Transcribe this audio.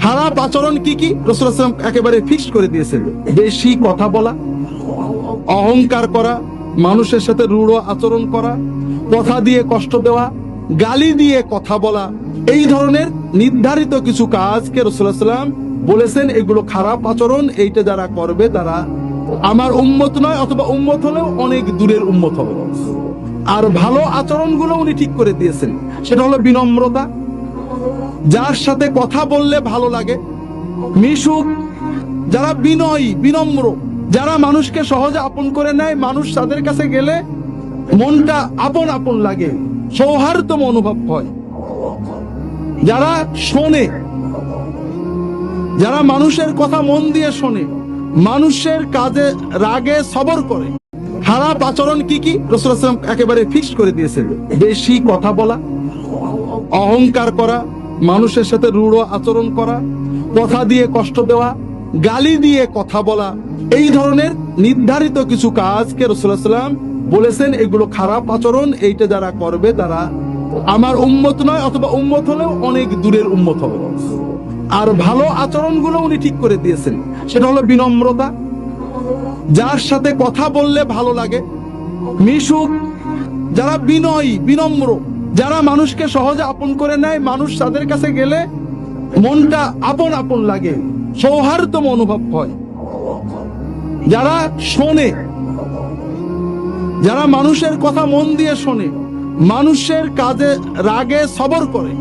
খারাপ আচরণ কি কি রাসূলুল্লাহ সাল্লাল্লাহু আলাইহি ওয়াসাল্লাম একেবারে ফিক্সড করে দিয়েছেন। বেশি কথা বলা, অহংকার করা, মানুষের সাথে রূঢ় আচরণ করা, কথা দিয়ে কষ্ট দেওয়া, গালি দিয়ে কথা বলা, এই ধরনের নির্ধারিত কিছু কাজকে রাসূলুল্লাহ সাল্লাল্লাহু আলাইহি ওয়াসাল্লাম বলেছেন এগুলো খারাপ আচরণ, এইটা যারা করবে তারা আমার উম্মত নয়, অথবা উম্মত হলেও অনেক দূরের উম্মত হবে। আর ভালো আচরণগুলো উনি ঠিক করে দিয়েছেন, সেটা হলো বিনম্রতা, যার সাথে কথা বললে ভালো লাগে, মিশুক, যারা বিনয়ী বিনম্র, যারা মানুষকে সহজে আপন করে নেয়, মানুষ তাদের কাছে গেলে মনটা আপন আপন লাগে, সৌহার্দ্য অনুভব হয়, যারা শোনে, যারা মানুষের কথা মন দিয়ে শোনে, মানুষের কাজে রাগে সবর করে। খারাপ আচরণ কি কি রাসূলুল্লাহ সাল্লাল্লাহু আলাইহি ওয়াসাল্লাম একেবারে ফিক্সড করে দিয়েছেন। বেশি কথা বলা, অহংকার করা, মানুষের সাথে রূঢ় আচরণ করা, কথা দিয়ে কষ্ট দেওয়া, গালি দিয়ে কথা বলা, এই ধরনের নির্ধারিত কিছু কাজকে রাসূলুল্লাহ সাল্লাল্লাহু আলাইহি ওয়াসাল্লাম বলেছেন এগুলো খারাপ আচরণ, এইটা যারা করবে তারা আমার উম্মত নয়, অথবা উম্মত হলেও অনেক দূরের উম্মত হবে। আর ভালো আচরণগুলো উনি ঠিক করে দিয়েছেন, সেটা হলো বিনম্রতা, যার সাথে কথা বললে ভালো লাগে, মিশুক, যারা বিনয়ী বিনম্র, যারা মানুষকে সহজে আপন করে নেয়, মানুষ তাদের কাছে গেলে মনটা আপন আপন লাগে, সৌহার্দ্য অনুভব হয়, যারা শোনে, যারা মানুষের কথা মন দিয়ে শোনে, মানুষের কাজে রাগে সবর করে।